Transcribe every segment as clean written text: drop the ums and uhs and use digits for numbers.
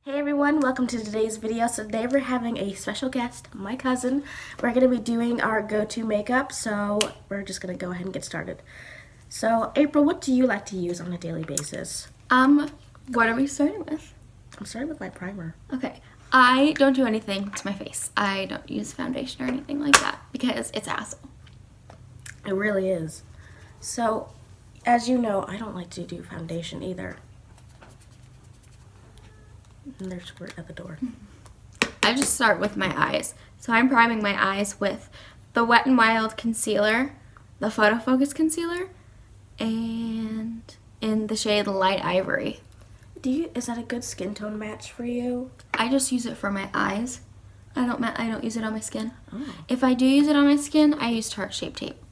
Hey everyone, welcome to today's video. So today we're having a special guest, my cousin. We're going to be doing our go-to makeup, so we're just going to go ahead and get started. So April, what do you like to use on a daily basis? What are we starting with? I'm starting with my primer. Okay, I don't do anything to my face. I don't use foundation or anything like that because it's hassle. It really is. So, as you know, I don't like to do foundation either. And there's squirt at the door. I just start with my eyes. So I'm priming my eyes with the Wet n Wild concealer, the Photo Focus concealer, and in the shade Light Ivory. Is that a good skin tone match for you? I just use it for my eyes. I don't use it on my skin. Oh. If I do use it on my skin, I use Tarte Shape Tape.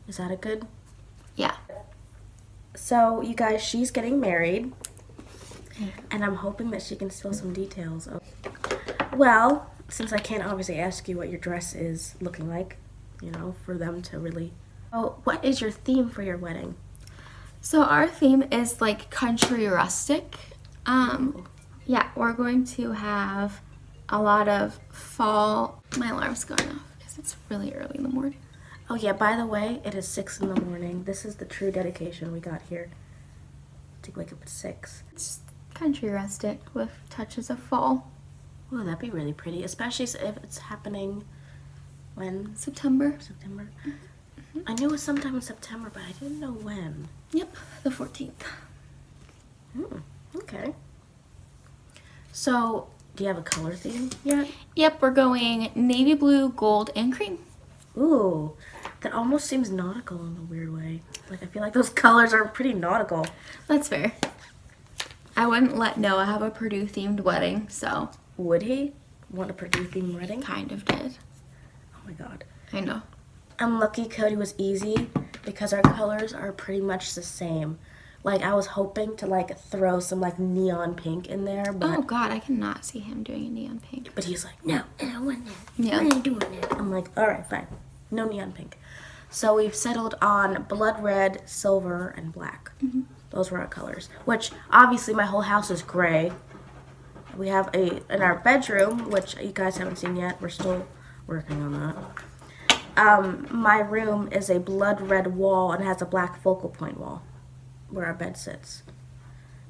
Is that a good? Yeah. So, you guys, she's getting married. And I'm hoping that she can spill some details. Well, since I can't obviously ask you what your dress is looking like, you know, for them to really... Oh, what is your theme for your wedding? So our theme is like country rustic. Yeah, we're going to have a lot of fall... My alarm's going off because it's really early in the morning. Oh yeah, by the way, it is 6 in the morning. This is the true dedication we got here. To wake up at 6. It's country rustic with touches of fall. Oh, that'd be really pretty, especially if it's happening when? September. Mm-hmm. I knew it was sometime in September, but I didn't know when. Yep, the 14th. Okay. So, do you have a color theme yet? Yep, we're going navy blue, gold, and cream. Ooh, that almost seems nautical in a weird way. Like, I feel like those colors are pretty nautical. That's fair. I wouldn't let Noah have a Purdue-themed wedding, so... Would he want a Purdue-themed wedding? Kind of did. Oh my god. I know. I'm lucky Cody was easy because our colors are pretty much the same. Like, I was hoping to, like, throw some, like, neon pink in there, but... Oh god, I cannot see him doing a neon pink. But he's like, no, I don't want that. Yeah. I ain't doing that. I'm like, alright, fine. No neon pink. So we've settled on blood red, silver, and black. Mm-hmm. Those were our colors. Which, obviously, my whole house is gray. We have in our bedroom, which you guys haven't seen yet. We're still working on that. My room is a blood red wall and has a black focal point wall where our bed sits.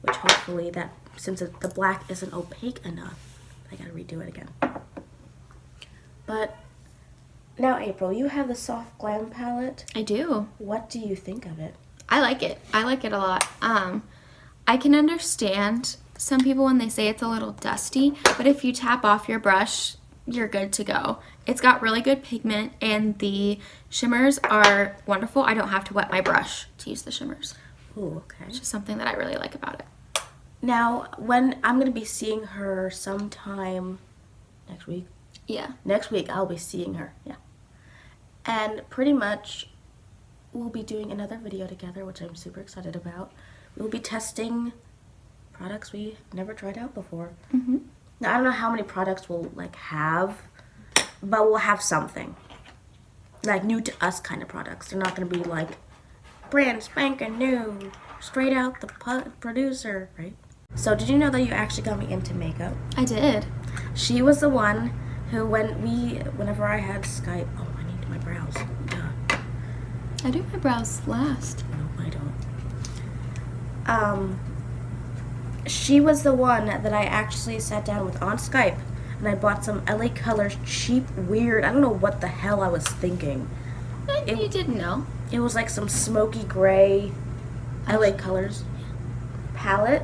Which hopefully, since the black isn't opaque enough, I gotta redo it again. But, now April, you have the Soft Glam palette. I do. What do you think of it? I like it. I like it a lot. I can understand some people when they say it's a little dusty, but if you tap off your brush, you're good to go. It's got really good pigment, and the shimmers are wonderful. I don't have to wet my brush to use the shimmers. Ooh, okay. It's just something that I really like about it. Now, when I'm going to be seeing her sometime next week. Yeah. Next week, I'll be seeing her, yeah. And pretty much, we'll be doing another video together, which I'm super excited about. We'll be testing products we never tried out before. Mm-hmm. Now, I don't know how many products we'll, like, have, but we'll have something. Like, new to us kind of products. They're not going to be, like, brand spanking new, straight out the producer, right? So, did you know that you actually got me into makeup? I did. She was the one who, whenever I had Skype, oh, I need my brows. Duh. I do my brows last. No, I don't. She was the one that I actually sat down with on Skype, and I bought some LA Colors cheap, weird, I don't know what the hell I was thinking. You didn't know. It was like some smoky gray LA Colors palette.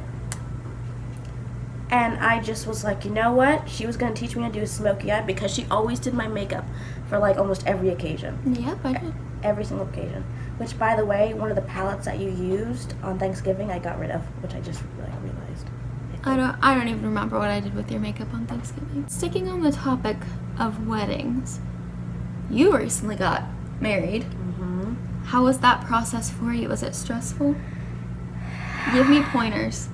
And I just was like, you know what? She was going to teach me how to do a smoky eye because she always did my makeup for like almost every occasion. Yep, I did. Every single occasion. Which, by the way, one of the palettes that you used on Thanksgiving, I got rid of, which I just realized. I don't even remember what I did with your makeup on Thanksgiving. Sticking on the topic of weddings, you recently got married. Mm-hmm. How was that process for you? Was it stressful? Give me pointers.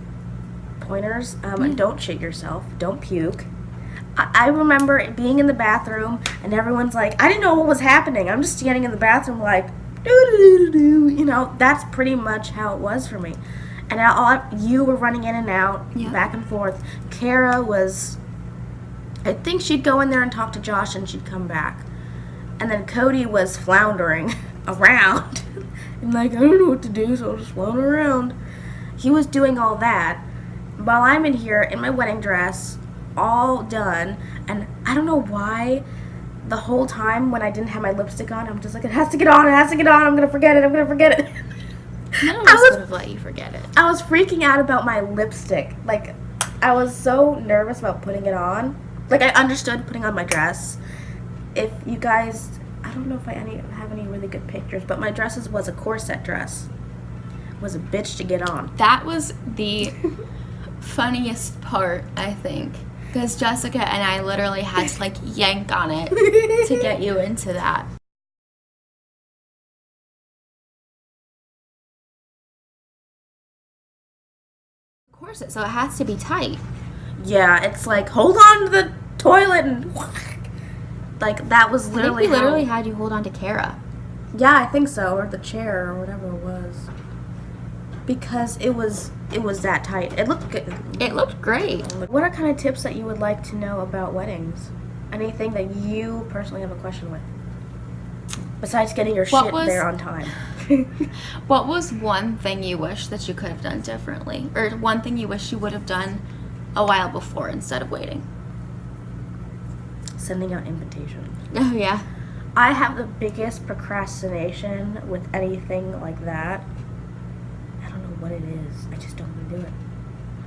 Pointers? Don't shit yourself. Don't puke. I remember being in the bathroom and everyone's like, I didn't know what was happening. I'm just standing in the bathroom like, do-do-do-do-do. You know, that's pretty much how it was for me. And you were running in and out, back and forth. Kara was, I think she'd go in there and talk to Josh and she'd come back. And then Cody was floundering around. And like, I don't know what to do, so I'll just flounder around. He was doing all that while I'm in here in my wedding dress, all done. And I don't know why the whole time when I didn't have my lipstick on, I'm just like, it has to get on, I'm going to forget it. None of us would have let you forget it. I was freaking out about my lipstick. Like, I was so nervous about putting it on. Like, I understood putting on my dress. If you guys, I don't know if I have any really good pictures, but my dress was a corset dress. It was a bitch to get on. That was the funniest part, I think. Because Jessica and I literally had to, like, yank on it to get you into that. Corset, so it has to be tight. Yeah, it's like, hold on to the toilet and like, that was literally I think we literally had you hold on to Kara. Yeah, I think so, or the chair or whatever it was. Because it was that tight. It looked good. It looked great. What are kind of tips that you would like to know about weddings? Anything that you personally have a question with? Besides getting your shit there on time. What was one thing you wish that you could have done differently? Or one thing you wish you would have done a while before instead of waiting? Sending out invitations. Oh, yeah. I have the biggest procrastination with anything like that. I don't know what it is. I just don't want to do it.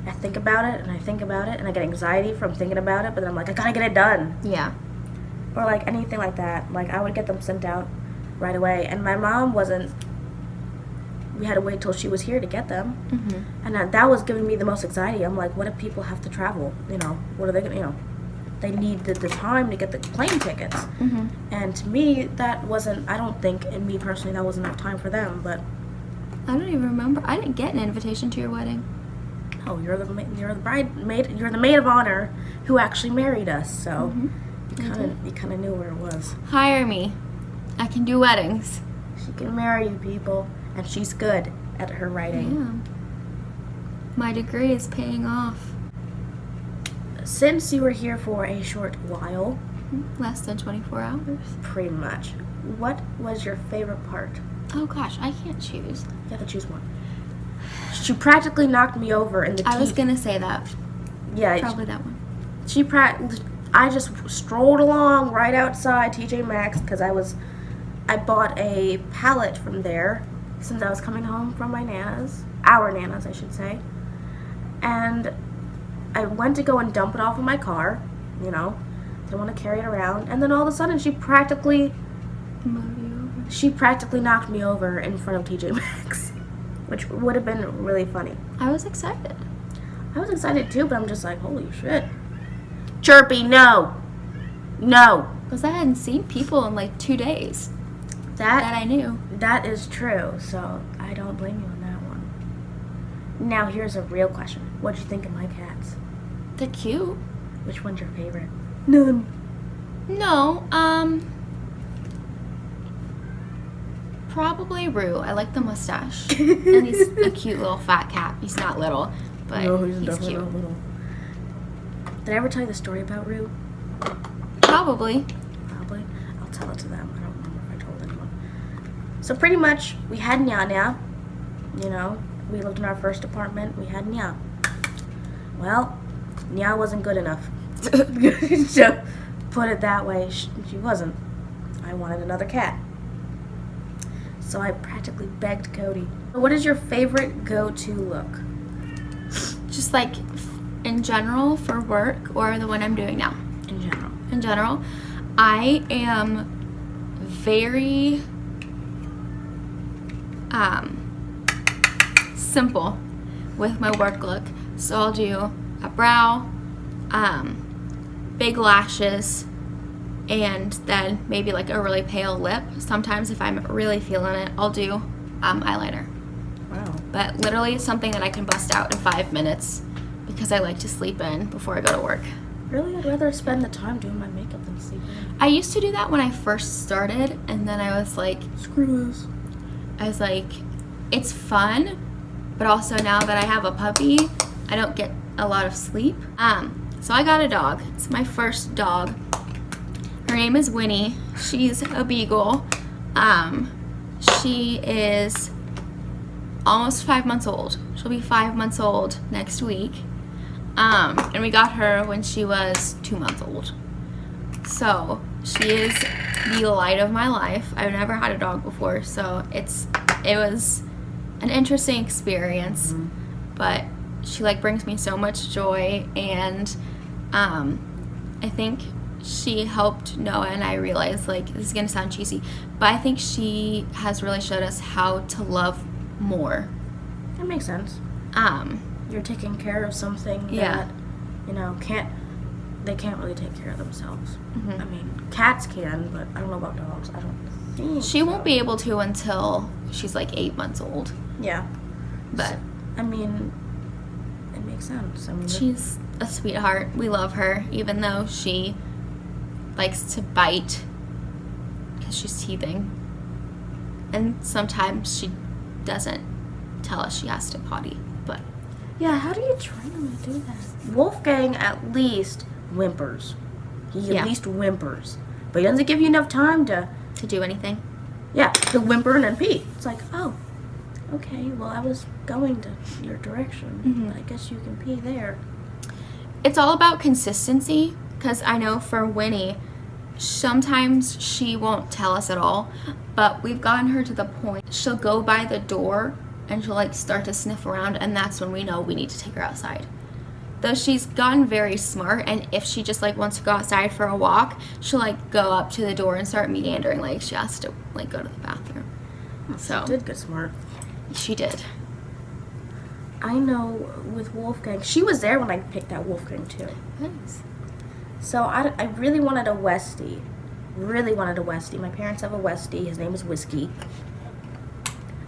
I think about it, and I think about it, and I get anxiety from thinking about it, but then I'm like, I gotta get it done. Yeah. Or like anything like that. Like, I would get them sent out right away. And my mom wasn't, we had to wait till she was here to get them. Mm-hmm. And that was giving me the most anxiety. I'm like, what if people have to travel? You know, what are they going to, they need the time to get the plane tickets. Mm-hmm. And to me, that wasn't, I don't think, and me personally, that wasn't enough time for them. But I don't even remember. I didn't get an invitation to your wedding. Oh, you're the bridesmaid, you're the maid of honor who actually married us. So you kind of knew where it was. Hire me. I can do weddings. She can marry you people, and she's good at her writing. Yeah. My degree is paying off. Since you were here for a short while, less than 24 hours, pretty much, what was your favorite part? Oh gosh, I can't choose. You have to choose one. She practically knocked me over in the I was gonna say that. Yeah. Probably that one. I just strolled along right outside TJ Maxx because I bought a pallet from there since I was coming home from my Nana's. Our Nana's, I should say. And I went to go and dump it off in my car, you know. Didn't want to carry it around. And then all of a sudden she practically knocked me over in front of TJ Maxx, which would have been really funny. I was excited. I was excited too, but I'm just like, holy shit. Chirpy, no. Because I hadn't seen people in like 2 days. That I knew. That is true, so I don't blame you on that one. Now here's a real question. What'd you think of my cats? They're cute. Which one's your favorite? None. No, probably Rue. I like the mustache. And he's a cute little fat cat. He's not little, but he's definitely cute. Not little. Did I ever tell you the story about Rue? Probably. I'll tell it to them. I don't remember if I told anyone. So pretty much, we had Nya. You know, we lived in our first apartment. We had Nya. Well, Nya wasn't good enough. So, put it that way, she wasn't. I wanted another cat. So I practically begged Cody. What is your favorite go-to look? Just like in general for work or the one I'm doing now? In general. In general, I am very simple with my work look. So I'll do a brow, big lashes, and then maybe like a really pale lip. Sometimes if I'm really feeling it, I'll do eyeliner. Wow. But literally something that I can bust out in 5 minutes because I like to sleep in before I go to work. Really? I'd rather spend the time doing my makeup than sleeping. I used to do that when I first started, and then I was like, screw this. I was like, it's fun, but also now that I have a puppy, I don't get a lot of sleep. So I got a dog. It's my first dog. Her name is Winnie. She's a beagle. She is almost 5 months old. She'll be 5 months old next week. And we got her when she was 2 months old. So she is the light of my life. I've never had a dog before, so it was an interesting experience. But she like brings me so much joy, and I think she helped Noah and I realize, like, this is gonna sound cheesy, but I think she has really showed us how to love more. That makes sense. You're taking care of something that, you know, they can't really take care of themselves. I mean, cats can, but I don't know about dogs. I don't think She won't be able to until she's like 8 months old. Yeah. But so, I mean, it makes sense. I mean, she's a sweetheart. We love her, even though she likes to bite because she's teething. And sometimes she doesn't tell us she has to potty. But yeah, how do you train them to do that? Wolfgang at least whimpers. He at least whimpers. But he doesn't give you enough time to do anything. Yeah, to whimper and then pee. It's like, oh, okay, well, I was going to your direction, but I guess you can pee there. It's all about consistency, because I know for Winnie, sometimes she won't tell us at all, but we've gotten her to the point she'll go by the door and she'll like start to sniff around, and that's when we know we need to take her outside. Though she's gotten very smart, and if she just like wants to go outside for a walk, she'll like go up to the door and start meandering like she has to like go to the bathroom. So She did get smart. she did. I know with Wolfgang, she was there when I picked out Wolfgang too. Nice. So I really wanted a Westie. Really wanted a Westie. My parents have a Westie. His name is Whiskey.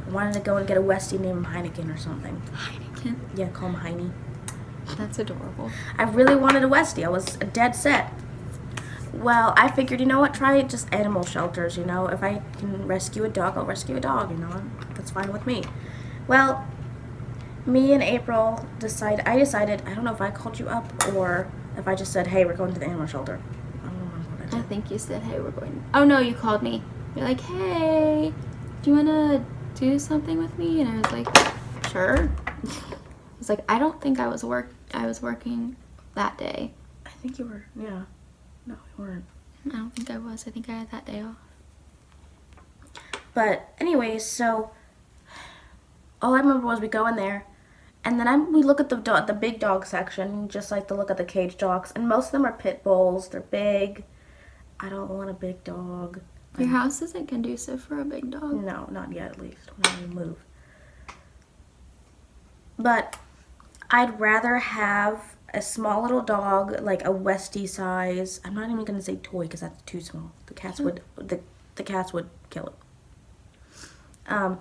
I wanted to go and get a Westie named Heineken or something. Heineken. Yeah, call him Heine. That's adorable. I really wanted a Westie. I was dead set. Well, I figured, you know what, try just animal shelters, you know. If I can rescue a dog, I'll rescue a dog, you know. That's fine with me. Well, me and April decided, I don't know if I called you up or if I just said, hey, we're going to the animal shelter. I don't remember what I I did. think you said, hey, we're going. Oh, no, you called me. You're like, hey, do you want to do something with me? And I was like, sure. I was like, I don't think I was working that day. I think you were, yeah. No, you weren't. I don't think I was. I think I had that day off. But anyways, so all I remember was we go in there, and then we look at the big dog section, just like to look at the cage dogs, and most of them are pit bulls. They're big. I don't want a big dog. Your house isn't conducive for a big dog. No, not yet at least. When we move. But I'd rather have a small little dog, like a Westie size. I'm not even gonna say toy because that's too small. The cats would kill it.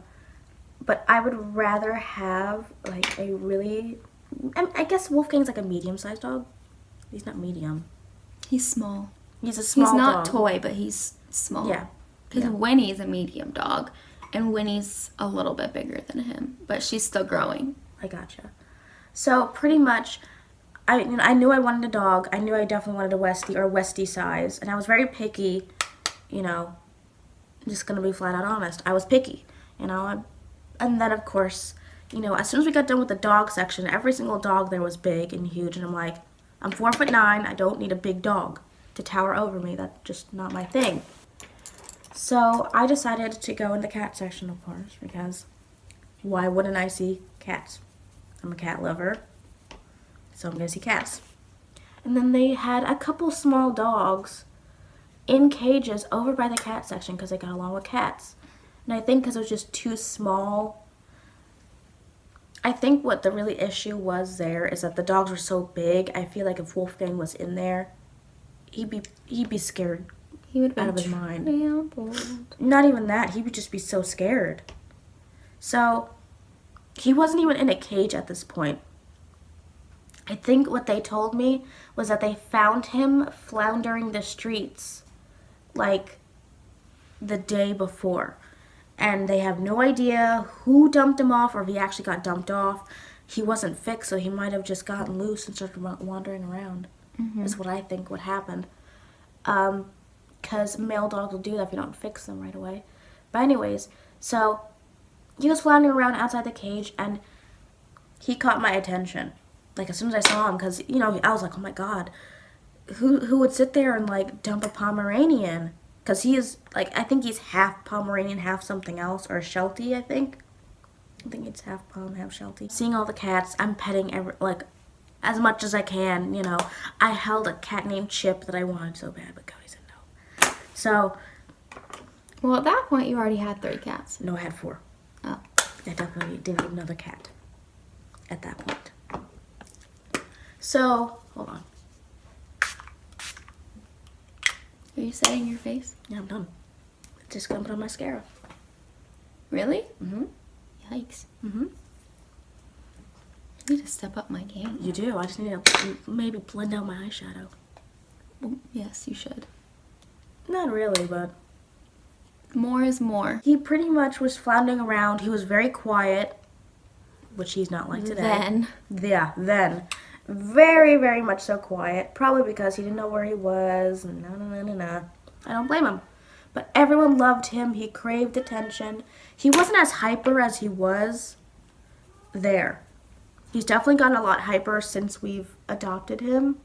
But I would rather have like a really, I guess Wolfgang's like a medium-sized dog. He's not medium. He's small. He's a small He's not dog. toy, but he's small. Yeah. Because Yeah. Winnie's a medium dog, and Winnie's a little bit bigger than him, but she's still growing. I gotcha. So pretty much, I knew I wanted a dog. I knew I definitely wanted a Westie or a Westie size, and I was very picky. You know, just gonna be flat out honest. I was picky. You know, and then of course, you know, as soon as we got done with the dog section, every single dog there was big and huge, and I'm like, I'm 4'9". I don't need a big dog to tower over me. That's just not my thing. So I decided to go in the cat section, of course, because why wouldn't I see cats? I'm a cat lover, so I'm gonna see cats. And then they had a couple small dogs in cages over by the cat section because they got along with cats. And I think because it was just too small. I think what the really issue was there is that the dogs were so big. I feel like if Wolfgang was in there, he'd be scared He would out have of been his mind. trampled. Not even that. He would just be so scared. So he wasn't even in a cage at this point. I think what they told me was that they found him floundering the streets like the day before. and they have no idea who dumped him off or if he actually got dumped off. He wasn't fixed, so he might have just gotten loose and started wandering around. Is what I think would happen. Because male dogs will do that if you don't fix them right away. But anyways, so he was floundering around outside the cage, and he caught my attention. Like, as soon as I saw him, because, you know, I was like, oh my god, who would sit there and, like, dump a Pomeranian? Because he is, like, I think he's half Pomeranian, half something else, or Sheltie, I think. I think it's half Pom, half Sheltie. Seeing all the cats, I'm petting as much as I can, you know. I held a cat named Chip that I wanted so bad, but Cody said no. So. Well, at that point, you already had 3 cats. No, I had 4. Oh. I definitely didn't need another cat at that point. So, hold on. Are you setting your face? Yeah, I'm done. Just gonna put on mascara. Really? Mm-hmm. Yikes. Mm-hmm. I need to step up my game. You do. I just need to maybe blend out my eyeshadow. Well, yes, you should. Not really, but... More is more. He pretty much was floundering around. He was very quiet, which he's not like today. Then. Yeah, then. Very, very much so quiet. Probably because he didn't know where he was. I don't blame him. But everyone loved him. He craved attention. He wasn't as hyper as he was there. He's definitely gotten a lot hyper since we've adopted him.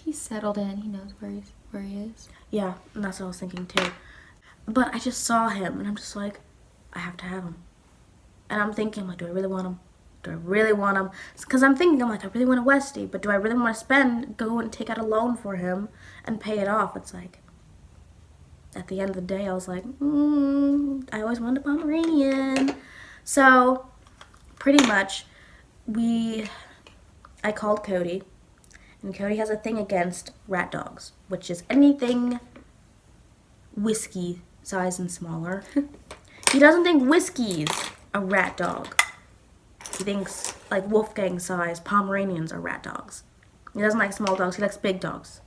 He's settled in. He knows where he is. Yeah, and that's what I was thinking too. But I just saw him, and I'm just like, I have to have him. And I'm thinking, like, do I really want him? Do I really want him? Because I'm thinking, I'm like, I really want a Westie, but do I really want to go and take out a loan for him and pay it off? It's like, at the end of the day, I was like, I always wanted a Pomeranian. So, pretty much, I called Cody, and Cody has a thing against rat dogs, which is anything whiskey size and smaller. He doesn't think whiskey's a rat dog. He thinks like Wolfgang size Pomeranians are rat dogs. He doesn't like small dogs, he likes big dogs.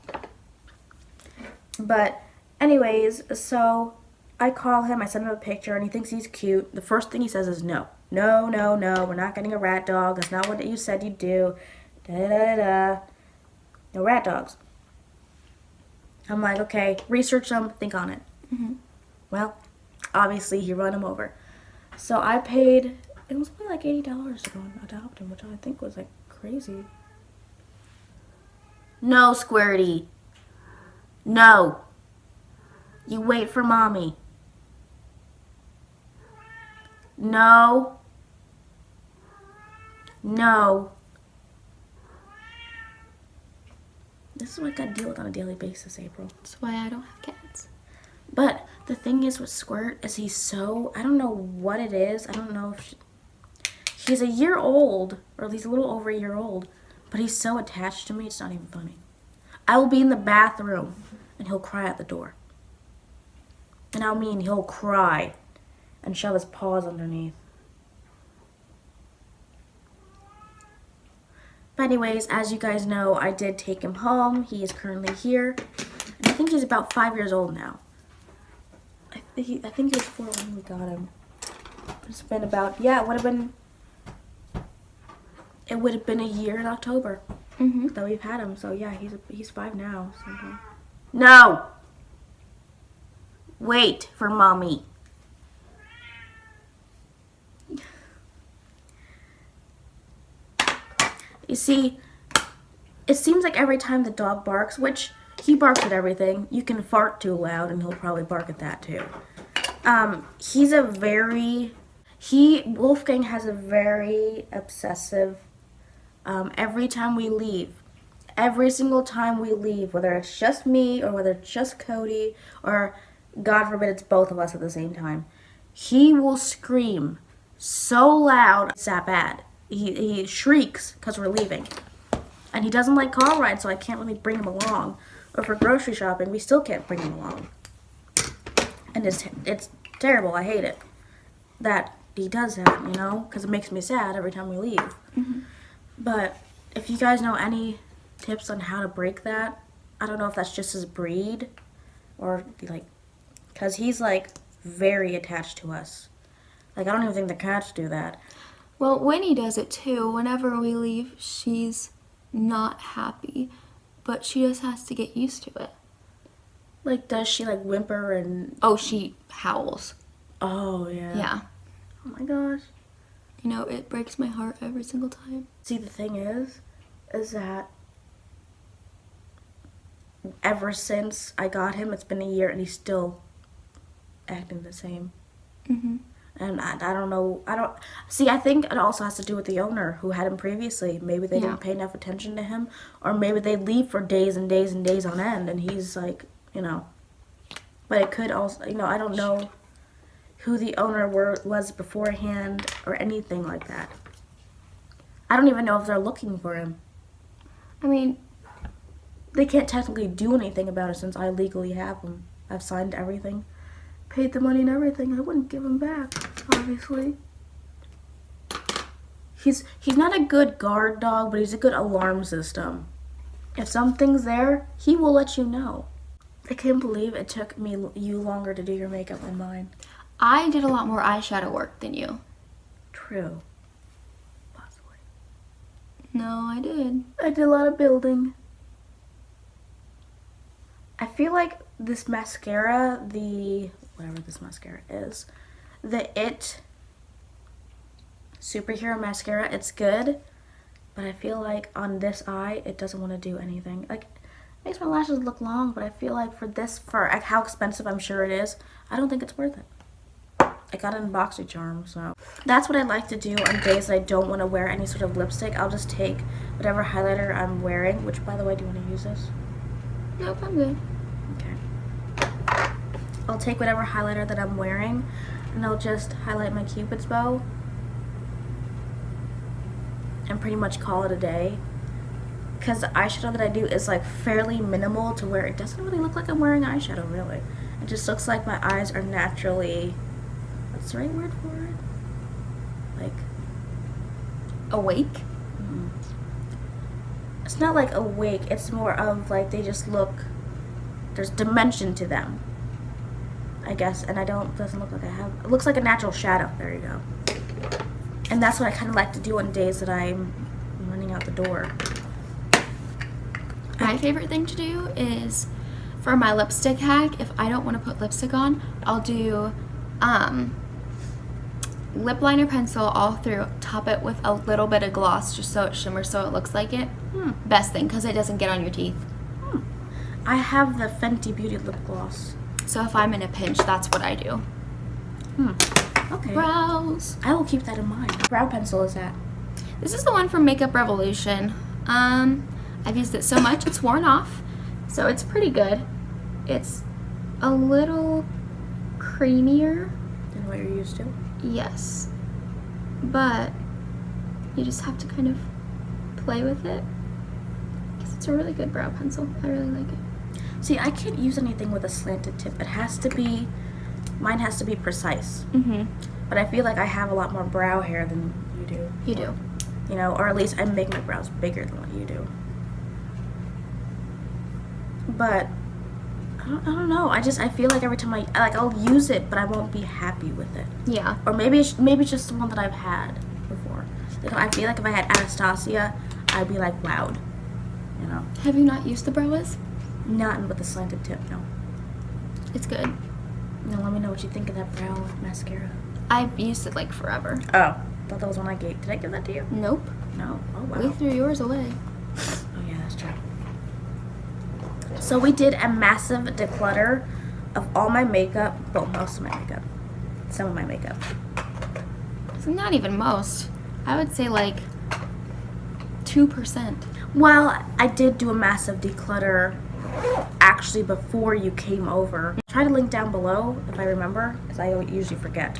But anyways, so I call him, I send him a picture, and he thinks he's cute. The first thing he says is no. No, we're not getting a rat dog. That's not what you said you'd do. No rat dogs. I'm like, okay, research them, think on it. Mm-hmm. Well, obviously he run him over. So I paid, it was only like $80 to go and adopt him, which I think was like crazy. No, Squirty. No. You wait for mommy. No. No. This is what I gotta deal with on a daily basis, April. That's why I don't have cats. But the thing is with Squirt is he's so, I don't know what it is. I don't know if he's a year old, or at least a little over a year old, but he's so attached to me, it's not even funny. I will be in the bathroom, and he'll cry at the door. And I mean, he'll cry and shove his paws underneath. But anyways, as you guys know, I did take him home. He is currently here. And I think he's about 5 years old now. I think he was 4 when we got him. It's been about, yeah, it would have been a year in October that we've had him. So yeah, he's 5 now. So. No! Wait for mommy. You see, it seems like every time the dog barks, which he barks at everything, you can fart too loud and he'll probably bark at that too. Wolfgang has a very obsessive, every time we leave, every single time we leave, whether it's just me or whether it's just Cody or God forbid it's both of us at the same time, he will scream so loud, it's that bad. He shrieks because we're leaving. And he doesn't like car rides, so I can't really bring him along. Or for grocery shopping, we still can't bring him along. And it's terrible. I hate it that he does that, you know, because it makes me sad every time we leave. Mm-hmm. But if you guys know any tips on how to break that, I don't know if that's just his breed or like, because he's like very attached to us. Like, I don't even think the cats do that. Well, Winnie does it too. Whenever we leave, she's not happy, but she just has to get used to it. Like, does she, like, whimper and... Oh, she howls. Oh, yeah. Yeah. Oh, my gosh. You know, it breaks my heart every single time. See, the thing is that ever since I got him, it's been a year, and he's still acting the same. Mm-hmm. And I don't know. I think it also has to do with the owner who had him previously. Maybe they didn't pay enough attention to him, or maybe they leave for days and days and days on end, and he's like, you know. But it could also, you know, I don't know who the owner was beforehand or anything like that. I don't even know if they're looking for him. I mean, They can't technically do anything about it since I legally have him. I've signed everything, paid the money and everything. I wouldn't give him back, obviously. He's not a good guard dog, but he's a good alarm system. If something's there, he will let you know. I can't believe it took you longer to do your makeup than mine. I did a lot more eyeshadow work than you. True. Possibly. No, I did. I did a lot of building. I feel like this mascara, whatever this mascara is, the It Superhero Mascara, it's good, but I feel like on this eye, it doesn't want to do anything. Like, it makes my lashes look long, but I feel like for how expensive I'm sure it is, I don't think it's worth it. I got it in BoxyCharm, so. That's what I like to do on days that I don't want to wear any sort of lipstick. I'll just take whatever highlighter I'm wearing, which, by the way, do you want to use this? Nope, I'm good. Okay. I'll take whatever highlighter that I'm wearing, and I'll just highlight my Cupid's bow and pretty much call it a day. Because the eyeshadow that I do is like fairly minimal to where it doesn't really look like I'm wearing eyeshadow, really. It just looks like my eyes are naturally, what's the right word for it? Like, Awake? It's not like awake, it's more of like they just look, there's dimension to them, I guess, and doesn't look like I have, it looks like a natural shadow, there you go. And that's what I kind of like to do on days that I'm running out the door. My favorite thing to do is, for my lipstick hack, if I don't want to put lipstick on, I'll do lip liner pencil all through, top it with a little bit of gloss just so it shimmers so it looks like it. Best thing, because it doesn't get on your teeth. I have the Fenty Beauty lip gloss. So if I'm in a pinch, that's what I do. Okay. Brows. I will keep that in mind. What brow pencil is that? This is the one from Makeup Revolution. I've used it so much, it's worn off. So it's pretty good. It's a little creamier. Than what you're used to? Yes. But you just have to kind of play with it. Because it's a really good brow pencil. I really like it. See, I can't use anything with a slanted tip. Mine has to be precise. But I feel like I have a lot more brow hair than you do. You do. You know, or at least I make my brows bigger than what you do. But I don't know. I feel like every time I'll use it, but I won't be happy with it. Yeah. Or maybe it's just the one that I've had before. Like, I feel like if I had Anastasia, I'd be like wowed. You know. Have you not used the Browas? Not with the slanted tip, no. It's good. Now let me know what you think of that brow mascara. I've used it like forever. Oh, I thought that was one I gave. Did I give that to you? Nope. No. Oh wow. We threw yours away. Oh yeah, that's true. So we did a massive declutter of all my makeup, well, most of my makeup, some of my makeup. It's not even most. I would say like 2%. Well, I did do a massive declutter actually before you came over. Try to link down below if I remember, because I usually forget.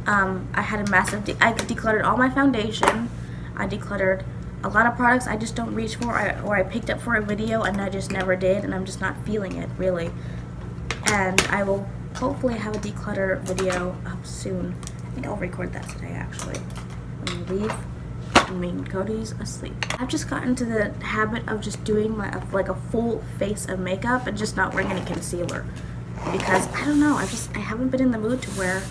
I had a massive, I decluttered all my foundation. I decluttered a lot of products I just don't reach for, or I picked up for a video and I just never did, and I'm just not feeling it, really. And I will hopefully have a declutter video up soon. I think I'll record that today, actually, when we leave. I mean, Cody's asleep. I've just gotten to the habit of just doing like a full face of makeup and just not wearing any concealer. because I don't know, I haven't been in the mood to wear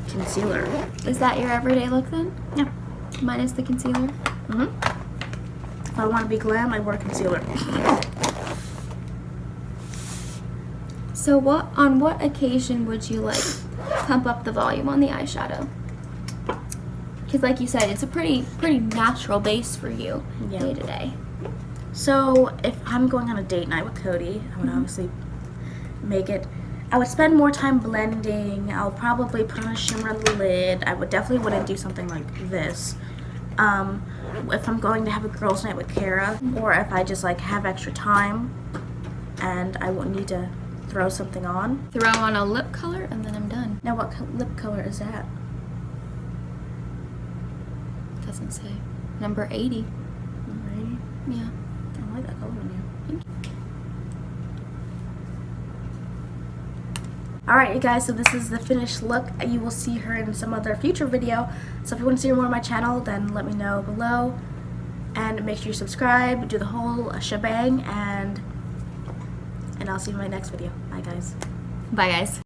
concealer. Is that your everyday look then? Yeah. Minus the concealer? If I want to be glam, I wear concealer. So on what occasion would you like pump up the volume on the eyeshadow? Because like you said, it's a pretty natural base for you Yeah. day to day. So if I'm going on a date night with Cody, I would obviously I would spend more time blending. I'll probably put on a shimmer on the lid. I definitely wouldn't do something like this. If I'm going to have a girls' night with Kara, or if I just like have extra time and I won't need to throw something on. Throw on a lip color and then I'm done. Now what lip color is that? Doesn't say. Number 80. Right. Yeah. I like that color on you. Thank you. Alright you guys, so this is the finished look. You will see her in some other future video. So if you want to see more on my channel, then let me know below. And make sure you subscribe, do the whole shebang, and I'll see you in my next video. Bye guys. Bye guys.